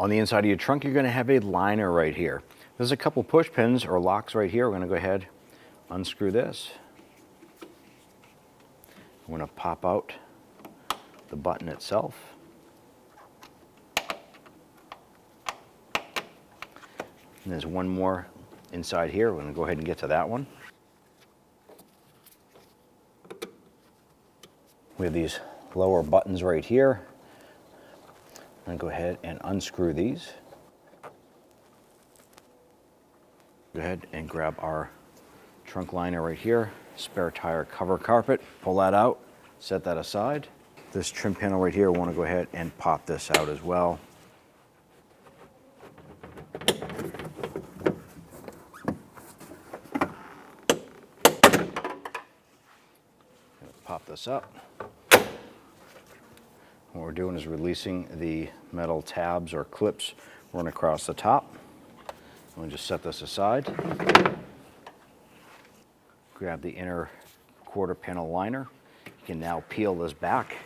On the inside of your trunk, you're going to have a liner right here. There's a couple push pins or locks right here. We're going to go ahead, unscrew this. I'm going to pop out the button itself. And there's one more inside here. We're going to go ahead and get to that one. We have these lower buttons right here. I'm going to go ahead and unscrew these. Go ahead and grab our trunk liner right here, spare tire cover carpet, pull that out, set that aside. This trim panel right here, we want to go ahead and pop this out as well. Pop this up. What we're doing is releasing the metal tabs or clips run across the top. We'll just set this aside. Grab the inner quarter panel liner. You can now peel this back,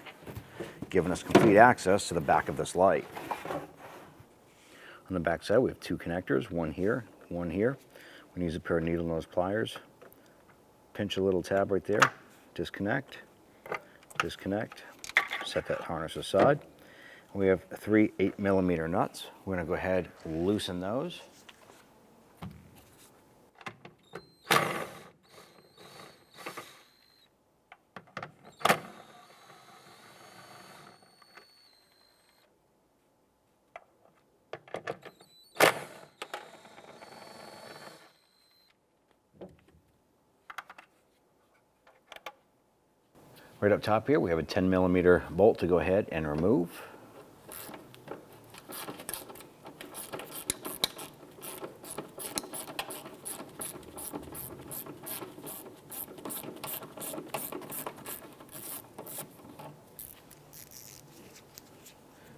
giving us complete access to the back of this light. On the back side, we have two connectors, one here, one here. We're going to use a pair of needle nose pliers. Pinch a little tab right there, disconnect, disconnect, set that harness aside. We have 3 8mm nuts. We're going to go ahead and loosen those. Right up top here, we have a 10mm bolt to go ahead and remove.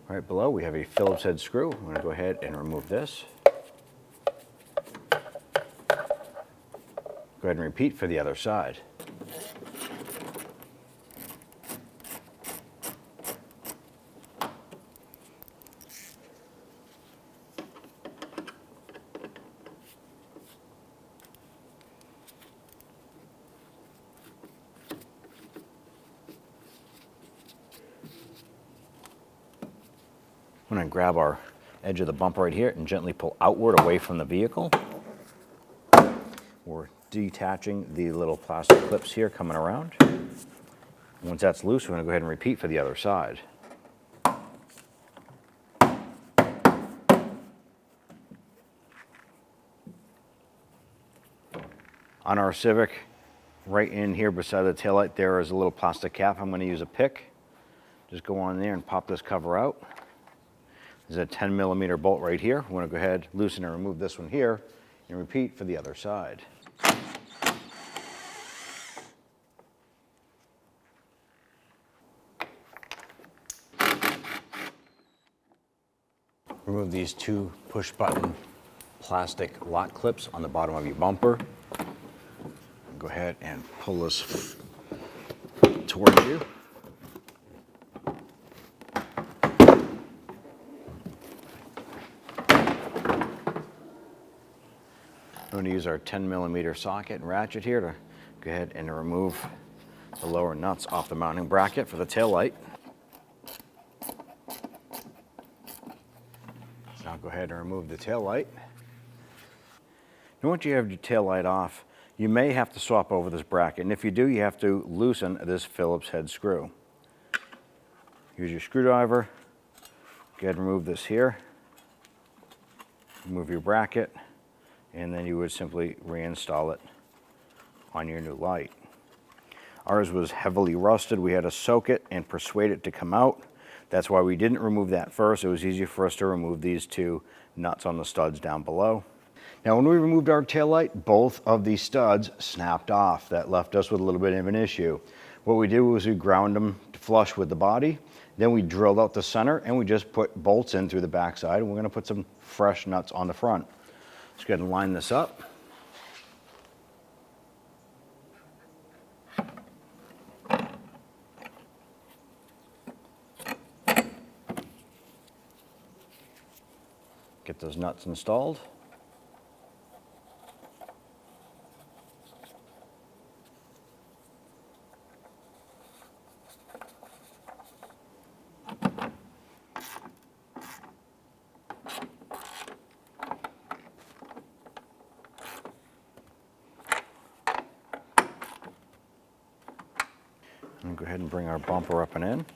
Right below, we have a Phillips head screw. I'm going to go ahead and remove this. Go ahead and repeat for the other side. I'm going to grab our edge of the bumper right here and gently pull outward away from the vehicle. We're detaching the little plastic clips here coming around. Once that's loose, we're going to go ahead and repeat for the other side. On our Civic, right in here beside the taillight, there is a little plastic cap. I'm going to use a pick. Just go on there and pop this cover out. There's a 10mm bolt right here. We're going to go ahead, loosen and remove this one here, and repeat for the other side. Remove these two push button plastic lock clips on the bottom of your bumper. Go ahead and pull this towards you. I'm going to use our 10mm socket and ratchet here to go ahead and remove the lower nuts off the mounting bracket for the taillight. Now go ahead and remove the taillight. Now once you have your taillight off, you may have to swap over this bracket, and if you do, you have to loosen this Phillips head screw. Use your screwdriver, go ahead and remove this here, remove your bracket, and then you would simply reinstall it on your new light. Ours was heavily rusted. We had to soak it and persuade it to come out. That's why we didn't remove that first. It was easier for us to remove these two nuts on the studs down below. Now when we removed our taillight, both of these studs snapped off. That left us with a little bit of an issue. What we did was we ground them flush with the body. Then we drilled out the center and we just put bolts in through the backside, and we're going to put some fresh nuts on the front. Let's go ahead and line this up. get those nuts installed. And go ahead and bring our bumper up and in.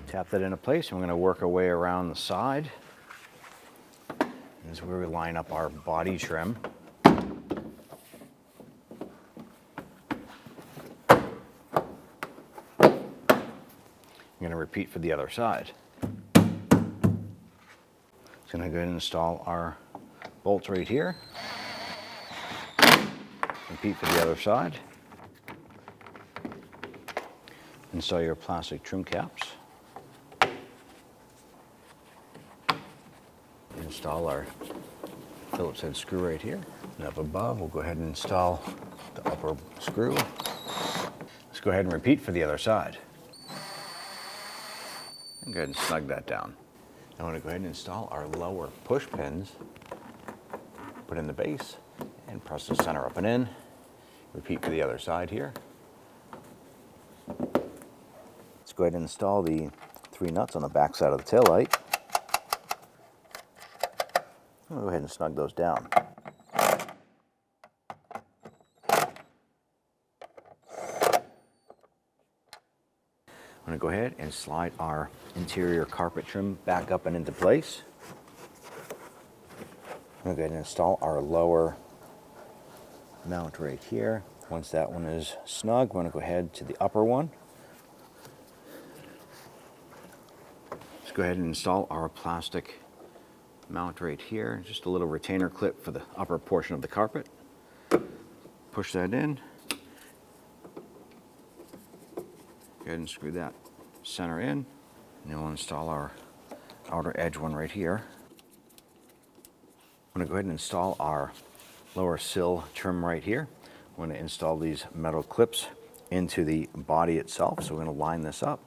Tap that into place, and we're going to work our way around the side. This is where we line up our body trim. I'm going to repeat for the other side. Just going to go ahead and install our bolts right here. Repeat for the other side. Install your plastic trim caps. Install our Phillips head screw right here. And up above, we'll go ahead and install the upper screw. Let's go ahead and repeat for the other side. And go ahead and snug that down. I want to go ahead and install our lower push pins. Put in the base and press the center up and in. Repeat for the other side here. Let's go ahead and install the 3 nuts on the back side of the taillight. I'll go ahead and snug those down. I'm going to go ahead and slide our interior carpet trim back up and into place. I'm going to go ahead and install our lower mount right here. Once that one is snug, we're going to go ahead to the upper one. Let's go ahead and install our plastic mount right here. Just a little retainer clip for the upper portion of the carpet. Push that in. Go ahead and screw that center in. And then we'll install our outer edge one right here. I'm going to go ahead and install our lower sill trim right here. I'm going to install these metal clips into the body itself. So we're going to line this up.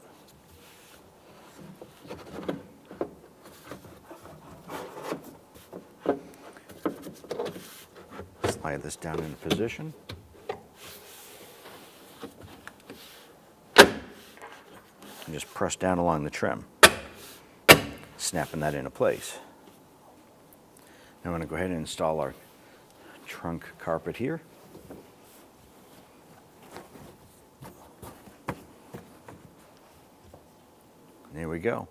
Slide this down into position. And just press down along the trim, snapping that into place. Now I'm going to go ahead and install our trunk carpet here. There we go.